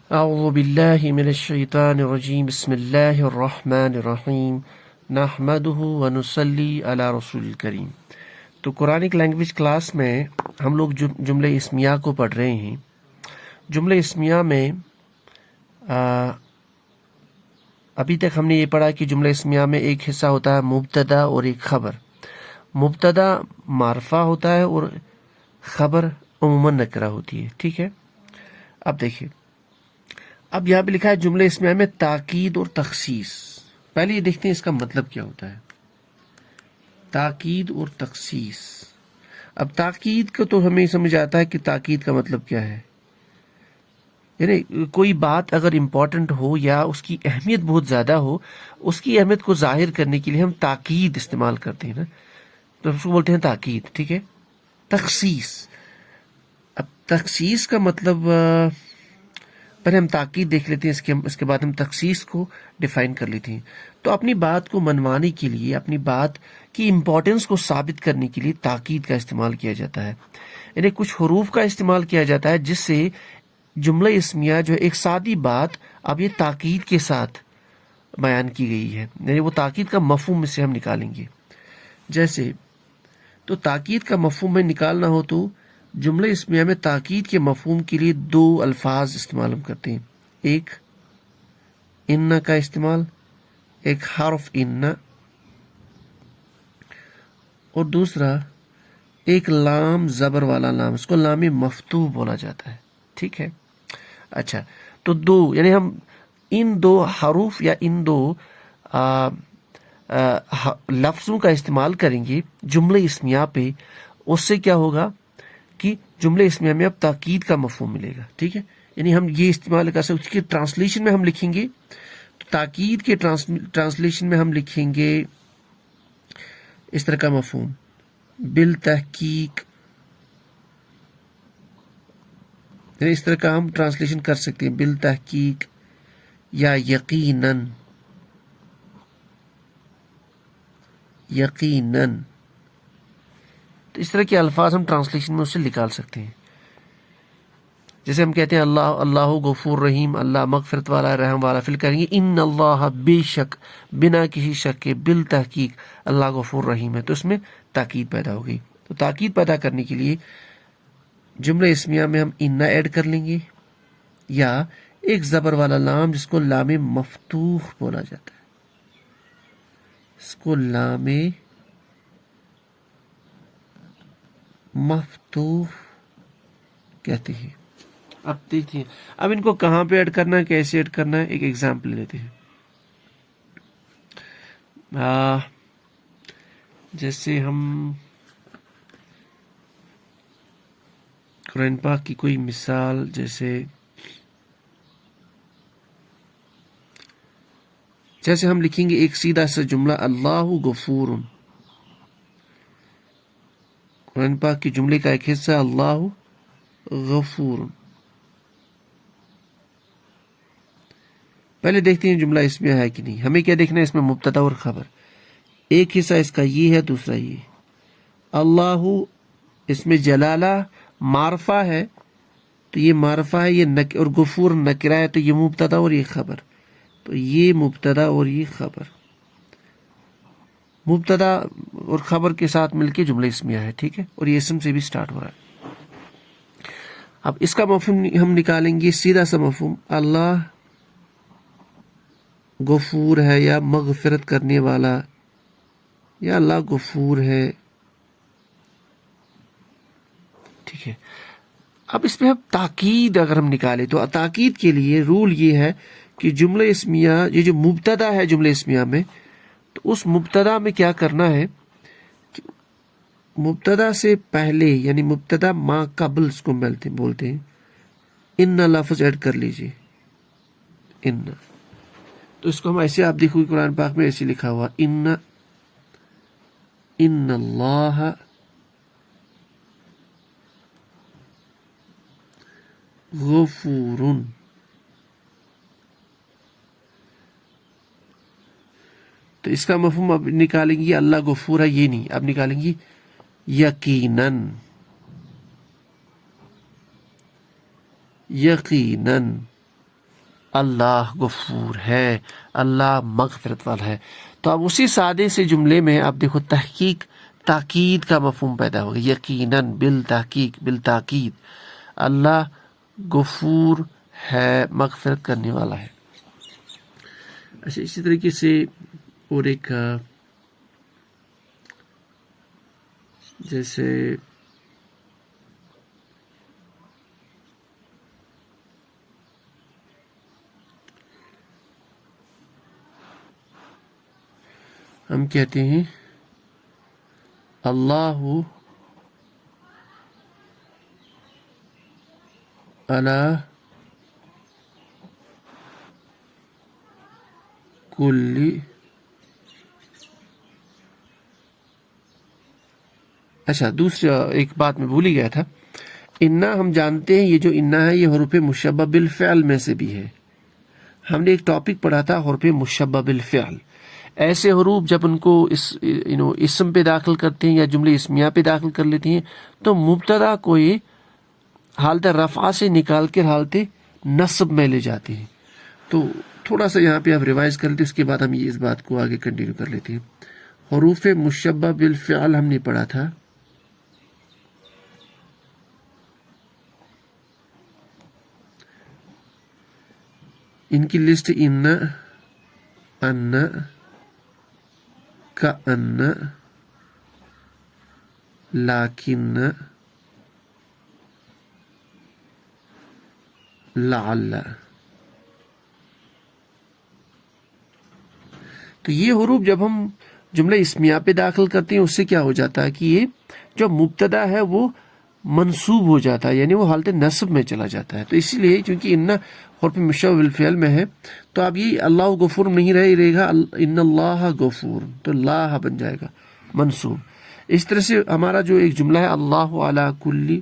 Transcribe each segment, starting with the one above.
اعوذ باللہ من الشیطان الرجیم بسم اللہ الرحمن الرحیم نحمدہ ونصلی علی رسول الکریم۔ تو قرآنک لینگویج کلاس میں ہم لوگ جملہ اسمیہ کو پڑھ رہے ہیں۔ جملہ اسمیہ میں ابھی تک ہم نے یہ پڑھا کہ جملہ اسمیہ میں ایک حصہ ہوتا ہے مبتدا اور ایک خبر۔ مبتدا معرفہ ہوتا ہے اور خبر عموماً نکرہ ہوتی ہے، ٹھیک ہے۔ اب دیکھیے، اب یہاں پہ لکھا ہے جملہ اسمیہ میں تاکید اور تخصیص۔ پہلے یہ دیکھتے ہیں اس کا مطلب کیا ہوتا ہے، تاکید اور تخصیص۔ اب تاکید کا تو ہمیں سمجھ آتا ہے کہ تاکید کا مطلب کیا ہے، یعنی کوئی بات اگر امپورٹنٹ ہو یا اس کی اہمیت بہت زیادہ ہو، اس کی اہمیت کو ظاہر کرنے کے لیے ہم تاکید استعمال کرتے ہیں نا، تو اس کو بولتے ہیں تاکید، ٹھیک ہے۔ تخصیص، اب تخصیص کا مطلب پہلے ہم تاکید دیکھ لیتے ہیں، اس کے بعد ہم تخصیص کو ڈیفائن کر لیتے ہیں۔ تو اپنی بات کو منوانے کے لیے، اپنی بات کی امپورٹنس کو ثابت کرنے کے لیے تاکید کا استعمال کیا جاتا ہے، یعنی کچھ حروف کا استعمال کیا جاتا ہے جس سے جملہ اسمیہ جو ایک سادی بات اب یہ تاکید کے ساتھ بیان کی گئی ہے، یعنی وہ تاکید کا مفہوم اس سے ہم نکالیں گے۔ جیسے تو تاکید کا مفہوم میں نکالنا ہو تو جملہ اسمیہ میں تاکید کے مفہوم کے لیے دو الفاظ استعمال ہم کرتے ہیں، ایک ان کا استعمال، ایک حرف ان، اور دوسرا ایک لام زبر والا لام، اس کو لام مفتوح بولا جاتا ہے، ٹھیک ہے۔ اچھا، تو دو یعنی ہم ان دو حروف یا ان دو لفظوں کا استعمال کریں گے جملہ اسمیہ پہ، اس سے کیا ہوگا کہ جملہ اسمیہ میں اب تاکید کا مفہوم ملے گا، ٹھیک ہے۔ یعنی ہم یہ استعمال کر سکتے، اس کی ٹرانسلیشن میں ہم لکھیں گے تو تاکید کے ٹرانسلیشن میں ہم لکھیں گے اس طرح کا مفہوم، بالتحقیق، یعنی اس طرح کا ہم ٹرانسلیشن کر سکتے ہیں، بالتحقیق یا یقیناً، یقیناً۔ تو اس طرح کے الفاظ ہم ٹرانسلیشن میں اس سے نکال سکتے ہیں۔ جیسے ہم کہتے ہیں اللہ غفور رحیم، اللہ مغفرت والا رحم والا، پھر کہیں گے ان اللہ، بے شک، بنا کسی شک کے، بالتحقیق اللہ غفور رحیم ہے، تو اس میں تاکید پیدا ہو گئی۔ تو تاکید پیدا کرنے کے لیے جملہ اسمیہ میں ہم ان ایڈ کر لیں گے، یا ایک زبر والا لام جس کو لام مفتوح بولا جاتا ہے، اس کو لام مفتوح کہتے ہیں۔ اب دیکھیے، اب ان کو کہاں پہ ایڈ کرنا ہے، کیسے ایڈ کرنا ہے، ایک ایگزامپل لیتے ہیں۔ جیسے ہم قرآن پاک کی کوئی مثال، جیسے ہم لکھیں گے ایک سیدھا سا جملہ، اللہ غفور، قرآن پاک کے جملے کا ایک حصہ اللہ غفور۔ پہلے دیکھتے ہیں جملہ اسمیہ ہے کہ نہیں۔ ہمیں کیا دیکھنا ہے، اس میں مبتدا اور خبر، ایک حصہ اس کا یہ ہے، دوسرا یہ۔ اللہ اس میں جلالہ معرفہ ہے، تو یہ معرفہ ہے، یہ اور غفور نکرہ ہے، تو یہ مبتدا اور یہ خبر، تو یہ مبتدا اور یہ خبر، مبتدا اور خبر کے ساتھ مل کے جملہ اسمیہ ہے، ٹھیک ہے، اور یہ اسم سے بھی سٹارٹ ہو رہا ہے۔ اب اس کا مفہوم ہم نکالیں گے، سیدھا سا مفہوم، اللہ غفور ہے یا مغفرت کرنے والا، یا اللہ غفور ہے، ٹھیک ہے۔ اب اس میں تاکید اگر ہم نکالیں تو تاکید کے لیے رول یہ ہے کہ جملہ اسمیہ، یہ جو مبتدا ہے جملہ اسمیہ میں، تو اس مبتدا میں کیا کرنا ہے کہ مبتدا سے پہلے، یعنی مبتدا ما قبل اس کو بولتے ہیں، ان لفظ ایڈ کر لیجئے، ان، تو اس کو ہم ایسے، آپ دیکھو قرآن پاک میں ایسے لکھا ہوا، ان اللہ غفور، تو اس کا مفہوم اب نکالیں گے، اللہ غفور ہے یہ نہیں، اب نکالیں گے یقیناً، یقیناً، اللہ غفور ہے، اللہ مغفرت والا ہے۔ تو اب اسی سادے سے جملے میں آپ دیکھو تاکید کا مفہوم پیدا ہوگا، یقیناً، بالتحقیق، بالتاکید اللہ غفور ہے، مغفرت کرنے والا ہے۔ اچھا، اسی طریقے سے اور ایک جیسے ہم کہتے ہیں اللہ علی کل، اچھا دوسرا ایک بات میں بھول ہی گیا تھا، انا ہم جانتے ہیں، یہ جو انا ہے یہ حروف مشبہ بالفعل میں سے بھی ہے۔ ہم نے ایک ٹاپک پڑھا تھا حروف مشبہ بالفعل، ایسے حروف جب ان کو اسم پہ داخل کرتے ہیں یا جملے اسمیہ پہ داخل کر لیتی ہیں تو مبتدا کو یہ حالت رفع سے نکال کر حالت نصب میں لے جاتے ہیں۔ تو تھوڑا سا یہاں پہ آپ ریوائز کر لیتے، اس کے بعد ہم یہ اس بات کو آگے کنٹینیو کر لیتے ہیں۔ حروف مشبہ بالفعل ہم نے پڑھا تھا، ان کی لسٹ ان، کأن، لیکن، لعل۔ تو یہ حروف جب ہم جملہ اسمیہ پہ داخل کرتے ہیں اس سے کیا ہو جاتا ہے کہ یہ جو مبتدا ہے وہ منصوب ہو جاتا ہے، یعنی وہ حالت نصب میں چلا جاتا ہے۔ تو اسی لیے چونکہ ان حرف مشبہ بالفعل میں ہے تو اب یہ اللہ غفور نہیں رہے گا، ان اللہ غفور، تو اللہ بن جائے گا منصوب۔ اس طرح سے ہمارا جو ایک جملہ ہے اللہ علی کل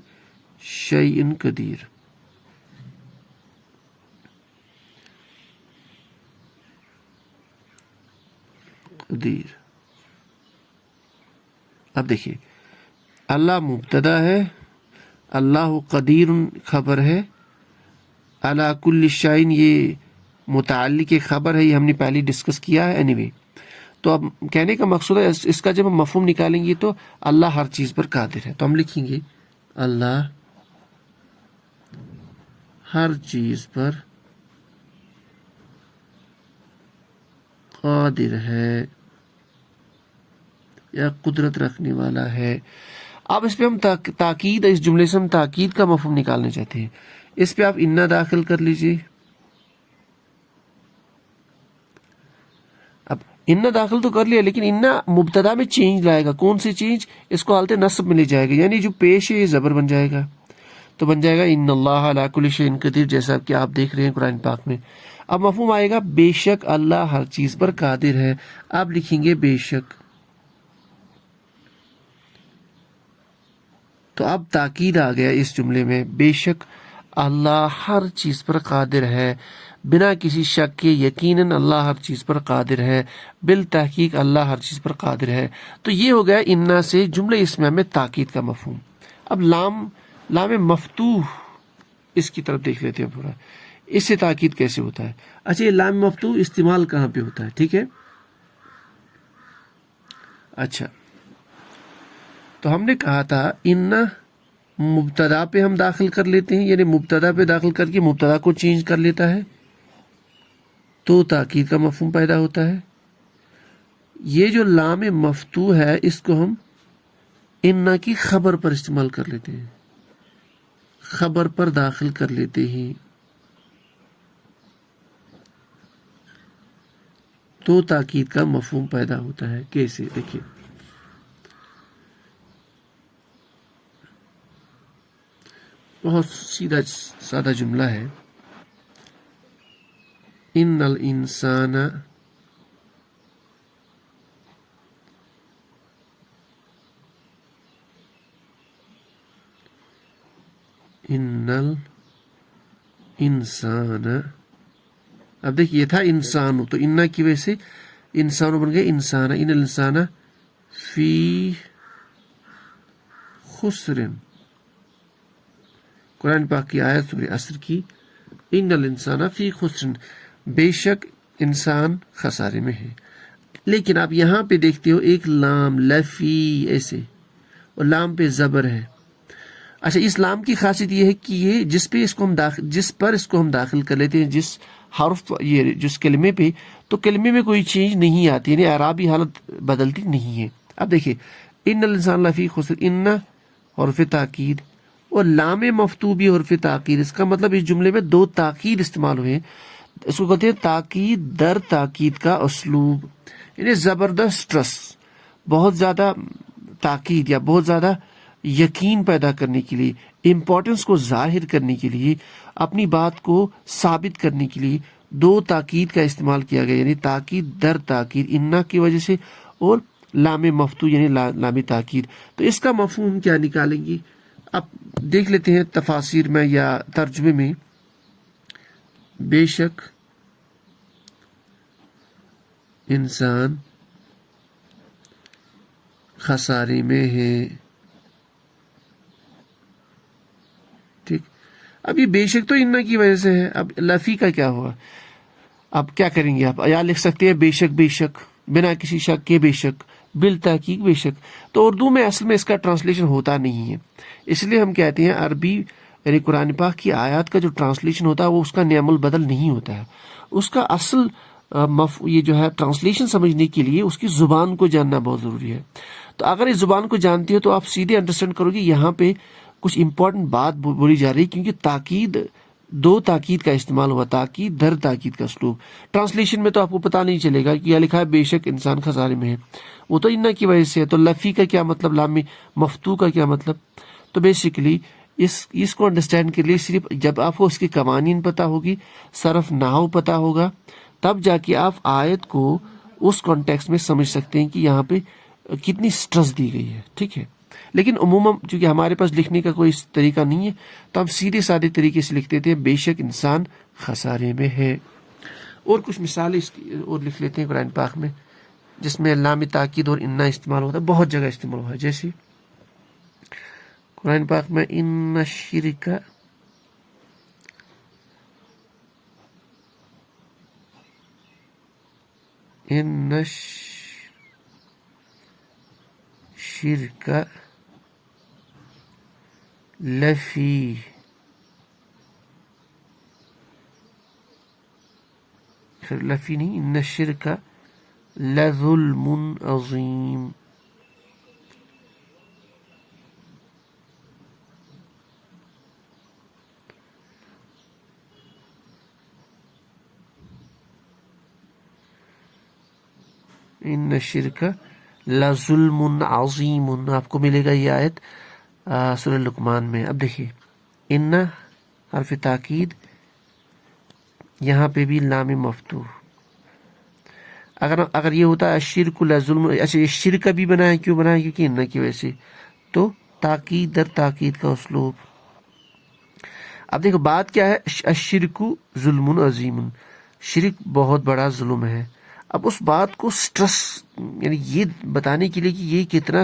شیء قدیر، قدیر، اب دیکھیے اللہ مبتدا ہے، اللہ قدیر خبر ہے، علی کل شیء یہ متعلق خبر ہے، یہ ہم نے پہلے ڈسکس کیا ہے anyway۔ تو اب کہنے کا مقصود ہے اس کا جب ہم مفہوم نکالیں گے تو اللہ ہر چیز پر قادر ہے، تو ہم لکھیں گے اللہ ہر چیز پر قادر ہے یا قدرت رکھنے والا ہے۔ اب اس پہ ہم تاکید، اس جملے سے ہم تاکید کا مفہوم نکالنا چاہتے ہیں، اس پہ آپ انا داخل کر لیجئے۔ اب انا داخل تو کر لیا لیکن انا مبتدا میں چینج لائے گا، کون سی چینج؟ اس کو حالت نصب میں لے جائے گا، یعنی جو پیش ہے یہ زبر بن جائے گا، تو بن جائے گا ان اللہ علی کل شیء قدیر، جیسا کہ آپ دیکھ رہے ہیں قرآن پاک میں۔ اب مفہوم آئے گا بے شک اللہ ہر چیز پر قادر ہے، آپ لکھیں گے بے شک۔ تو اب تاکید آ گیا اس جملے میں، بے شک اللہ ہر چیز پر قادر ہے، بنا کسی شک کے یقیناً اللہ ہر چیز پر قادر ہے، بالتحقیق اللہ ہر چیز پر قادر ہے۔ تو یہ ہو گیا انا سے جملہ اسمیہ میں تاکید کا مفہوم۔ اب لام مفتوح اس کی طرف دیکھ لیتے ہیں پورا، اس سے تاکید کیسے ہوتا ہے۔ اچھا، یہ لام مفتوح استعمال کہاں پہ ہوتا ہے؟ ٹھیک ہے، اچھا تو ہم نے کہا تھا ان مبتدا پہ ہم داخل کر لیتے ہیں، یعنی مبتدا پہ داخل کر کے مبتدا کو چینج کر لیتا ہے تو تاکید کا مفہوم پیدا ہوتا ہے۔ یہ جو لام مفتوح ہے اس کو ہم ان کی خبر پر استعمال کر لیتے ہیں، خبر پر داخل کر لیتے ہیں تو تاکید کا مفہوم پیدا ہوتا ہے۔ کیسے؟ دیکھیے بہت سیدھا سادہ جملہ ہے، ان الانسان اب دیکھیے یہ تھا انسان، تو انا کی وجہ سے انسان بن گیا انسان، ان الانسان فی خسر، قرآن پاک کی آیت سورہ عصر کی ان الانسان فی خسر، بے شک انسان خسارے میں ہے. لیکن آپ یہاں پہ دیکھتے ہو ایک لام لفی ایسے، اور لام پہ زبر ہے. اچھا، اس لام کی خاصیت یہ ہے کہ یہ جس پر اس کو ہم داخل کر لیتے ہیں، جس حرف یہ جس کلمے پہ، تو کلمے میں کوئی چینج نہیں آتی، یعنی اعرابی حالت بدلتی نہیں ہے. اب دیکھیے ان الانسان لفی خسر، ان حرف تاکید اور لام مفتوح بھی حرف تاکید. اس کا مطلب اس جملے میں دو تاکید استعمال ہوئے ہیں. اس کو کہتے ہیں تاکید در تاکید کا اسلوب، یعنی زبردست سٹرس، بہت زیادہ تاکید یا بہت زیادہ یقین پیدا کرنے کے لیے، امپورٹنس کو ظاہر کرنے کے لیے، اپنی بات کو ثابت کرنے کے لیے دو تاکید کا استعمال کیا گیا، یعنی تاکید در تاکید انا کی وجہ سے، اور لام مفتوح یعنی لام تاکید. تو اس کا مفہوم کیا نکالیں گے؟ اب دیکھ لیتے ہیں تفاسیر میں یا ترجمے میں. بے شک انسان خسارے میں ہے. ٹھیک، اب یہ بے شک تو انا کی وجہ سے ہے. اب لفی کا کیا ہوا؟ اب کیا کریں گے؟ آپ یا لکھ سکتے ہیں بے شک بنا کسی شک کے، بے شک بالتحقیق بے شک. تو اردو میں اصل میں اس کا ٹرانسلیشن ہوتا نہیں ہے، اس لیے ہم کہتے ہیں عربی یعنی قرآن پاک کی آیات کا جو ٹرانسلیشن ہوتا ہے وہ اس کا نعم البدل نہیں ہوتا ہے. اس کا اصل یہ جو ہے ٹرانسلیشن سمجھنے کے لیے اس کی زبان کو جاننا بہت ضروری ہے. تو اگر اس زبان کو جانتی ہو تو آپ سیدھے انڈرسٹینڈ کرو گے یہاں پہ کچھ امپورٹنٹ بات بولی جا رہی، کیونکہ تاکید دو تاکید کا استعمال ہوا، تاکید در تاکید کا اسلوب. ٹرانسلیشن میں تو آپ کو پتہ نہیں چلے گا کہ یہ لکھا ہے بے شک انسان خسارے میں ہے، وہ تو انا کی وجہ سے ہے. تو لفی کا کیا مطلب، لام مفتوح کا کیا مطلب؟ تو بیسیکلی اس کو انڈرسٹینڈ کے لیے صرف جب آپ کو اس کی قوانین پتہ ہوگی، صرف نحو پتہ ہوگا، تب جا کے آپ آیت کو اس کانٹیکسٹ میں سمجھ سکتے ہیں کہ یہاں پہ کتنی سٹرس دی گئی ہے. ٹھیک ہے، لیکن عموماً چونکہ ہمارے پاس لکھنے کا کوئی طریقہ نہیں ہے تو ہم سیدھے سادے طریقے سے لکھ دیتے ہیں بے شک انسان خسارے میں ہے. اور کچھ مثالیں اور لکھ لیتے ہیں قرآن پاک میں جس میں لام تاکید اور انا استعمال ہوتا ہے، بہت جگہ استعمال ہوا ہے. جیسے قرآن پاک میں ان الشرک لفی لفی نہیں، ان الشرک لظلم عظیم. ان الشرک لظلم عظیم، آپ کو ملے گا یہ آیت سورہ لقمان میں. اب دیکھیے ان حرف تاکید، یہاں پہ بھی لام مفتوح. اگر یہ ہوتا ہے شرک لظلم، اچھا یہ شرک بھی بنا ہے، کیوں بنا ہے؟ کیونکہ ان کی وجہ سے. تو تاکید در تاکید کا اسلوب. اب دیکھو بات کیا ہے، الشرک ظلم عظیم، شرک بہت بڑا ظلم ہے. اب اس بات کو سٹرس یعنی یہ بتانے کے لیے کہ یہ کتنا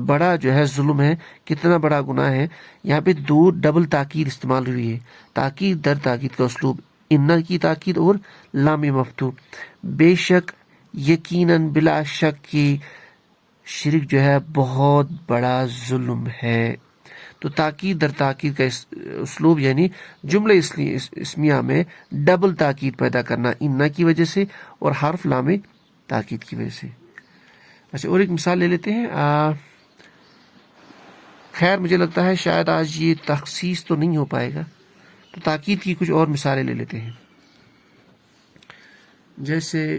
بڑا جو ہے ظلم ہے، کتنا بڑا گناہ ہے، یہاں پہ دو ڈبل تاکید استعمال ہوئی ہے، تاکید در تاکید کا اسلوب، انا کی تاکید اور لام مفتوح. بے شک، یقیناً، بلا شک کہ شرک جو ہے بہت بڑا ظلم ہے. تو تاکید در تاکید کا اسلوب یعنی جملہ اسمیہ میں ڈبل تاکید پیدا کرنا انا کی وجہ سے اور حرف لام تاکید کی وجہ سے. اچھا اور ایک مثال لے لیتے ہیں. خیر مجھے لگتا ہے شاید آج یہ تخصیص تو نہیں ہو پائے گا، تو تاکید کی کچھ اور مثالیں لے لیتے ہیں. جیسے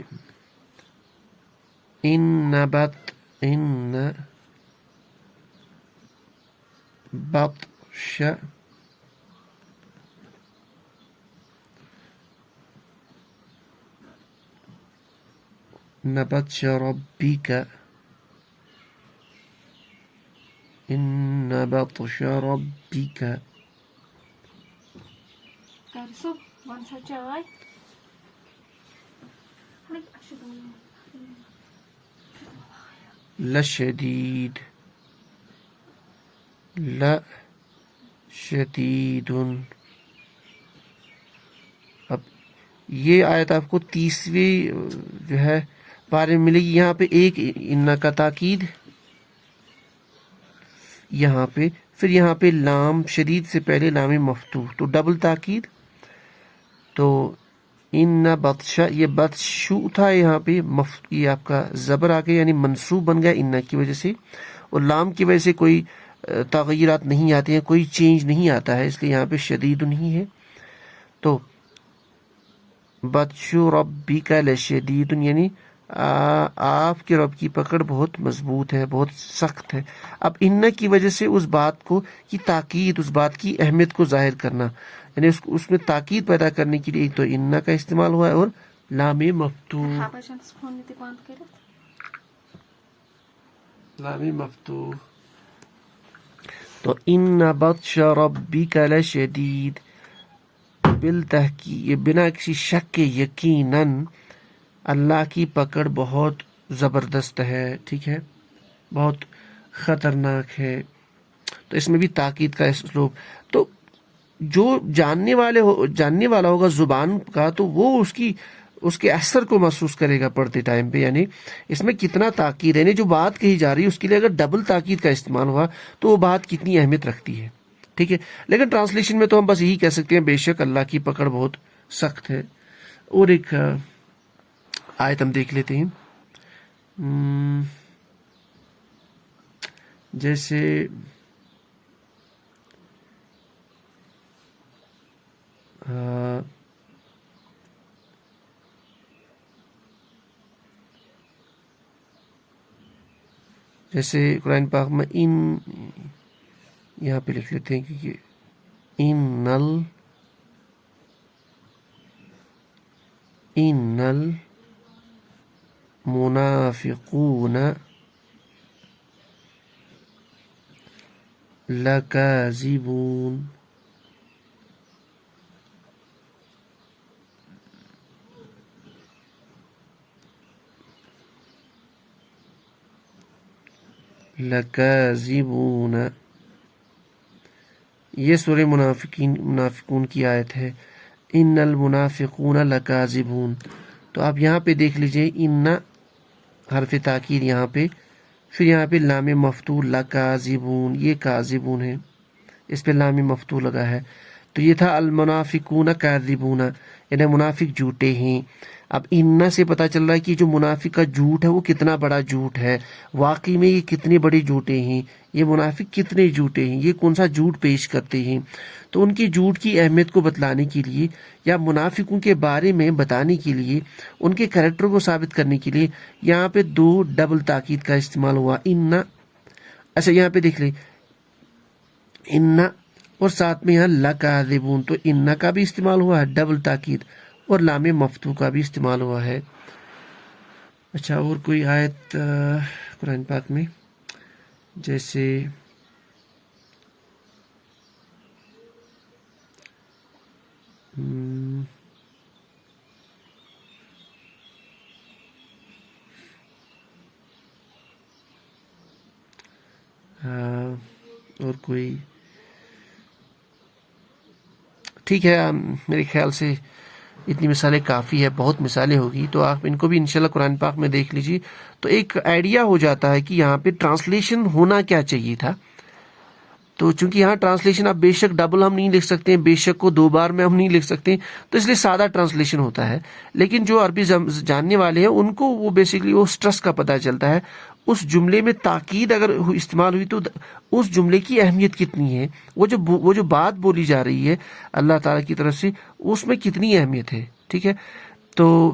ان بطش بطش ربک، ان بطش ربک. لشدید، لشدید. اب یہ آیت آپ کو 30ویں جو ہے پارے میں ملے گی. یہاں پہ ایک ان کا تاکید یہاں پہ، پھر یہاں پہ لام شدید سے پہلے لام مفتوح، تو ڈبل تاکید. تو ان بطشا، یہ بطشو تھا یہاں پہ یہ آپ کا زبر آ گیا، یعنی منصوب بن گیا ان کی وجہ سے، اور لام کی وجہ سے کوئی تغیرات نہیں آتے ہیں، کوئی چینج نہیں آتا ہے، اس لیے یہاں پہ شدید نہیں ہے. تو بطشو ربک لشدید، یعنی آپ کے رب کی پکڑ بہت مضبوط ہے، بہت سخت ہے. اب ان کی وجہ سے اس بات کو کی تاکید، اس بات کی اہمیت کو ظاہر کرنا، یعنی اس میں تاکید پیدا کرنے کے لیے ایک تو ان کا استعمال ہوا ہے اور لام مفتوح. لام مفتوح. تو ان بطش ربک لشدید، بالتحقیق بنا کسی شک کے یقیناً اللہ کی پکڑ بہت زبردست ہے، ٹھیک ہے، بہت خطرناک ہے. تو اس میں بھی تاکید کا اسلوب. تو جو جاننے والا ہوگا زبان کا، تو وہ اس کے اثر کو محسوس کرے گا پڑھتے ٹائم پہ، یعنی اس میں کتنا تاکید ہے، یعنی جو بات کہی جا رہی ہے اس کے لیے اگر ڈبل تاکید کا استعمال ہوا تو وہ بات کتنی اہمیت رکھتی ہے، ٹھیک ہے. لیکن ٹرانسلیشن میں تو ہم بس یہی کہہ سکتے ہیں بے شک اللہ کی پکڑ بہت سخت ہے. اور ایک آیت ہم دیکھ لیتے ہیں، جیسے قرآن پاک میں یہاں پہ لکھ لیتے ہیں کہ ان المنافقون لکاذبون. لکاذبون، یہ سورہ منافقون کی آیت ہے. ان المنافقون لکاذبون. تو آپ یہاں پہ دیکھ لیجئے ان حرف تاکید یہاں پہ، پھر یہاں پہ لام مفتوح لکاذبون، یہ کاذبون ہے، اس پہ لام مفتوح لگا ہے. تو یہ تھا المنافقون کاذبون، یعنی منافق جھوٹے ہیں. اب ان سے پتہ چل رہا ہے کہ جو منافق کا جھوٹ ہے وہ کتنا بڑا جھوٹ ہے، واقعی میں یہ کتنے بڑے جھوٹے ہیں، یہ منافق کتنے جھوٹے ہیں، یہ کون سا جھوٹ پیش کرتے ہیں. تو ان کی جھوٹ کی اہمیت کو بتلانے کے لیے یا منافقوں کے بارے میں بتانے کے لیے، ان کے کریکٹر کو ثابت کرنے کے لیے یہاں پہ دو ڈبل تاکید کا استعمال ہوا. ان، اچھا یہاں پہ دیکھ لیں ان، اور ساتھ میں یہاں لکاذبون، تو ان کا بھی استعمال ہوا ہے ڈبل تاکید، اور لام مفتوح کا بھی استعمال ہوا ہے. اچھا اور کوئی آیت قرآن پاک میں، جیسے اور کوئی، ٹھیک ہے میرے خیال سے اتنی مثالیں کافی ہے، بہت مثالیں ہوگی تو آپ ان کو بھی انشاءاللہ قرآن پاک میں دیکھ لیجیے تو ایک آئیڈیا ہو جاتا ہے کہ یہاں پہ ٹرانسلیشن ہونا کیا چاہیے تھا. تو چونکہ یہاں ٹرانسلیشن اب بے شک ڈبل ہم نہیں لکھ سکتے ہیں، بے شک کو 2 بار میں ہم نہیں لکھ سکتے، تو اس لیے سادہ ٹرانسلیشن ہوتا ہے. لیکن جو عربی جاننے والے ہیں ان کو وہ بیسیکلی وہ سٹرس کا پتہ چلتا ہے، اس جملے میں تاکید اگر استعمال ہوئی تو اس جملے کی اہمیت کتنی ہے، وہ جو بات بولی جا رہی ہے اللہ تعالیٰ کی طرف سے اس میں کتنی اہمیت ہے. ٹھیک ہے، تو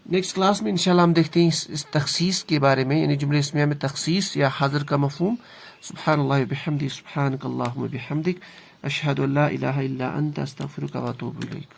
نیکسٹ کلاس میں انشاءاللہ ہم دیکھتے ہیں اس تخصیص کے بارے میں، یعنی جملے اسمیہ میں تخصیص یا حذر کا مفہوم. سبحان اللہ وبحمدہ، سبحانک اللہم وبحمدک، اشہد ان لا الہ الا انت، استغفرک واتوب الیک.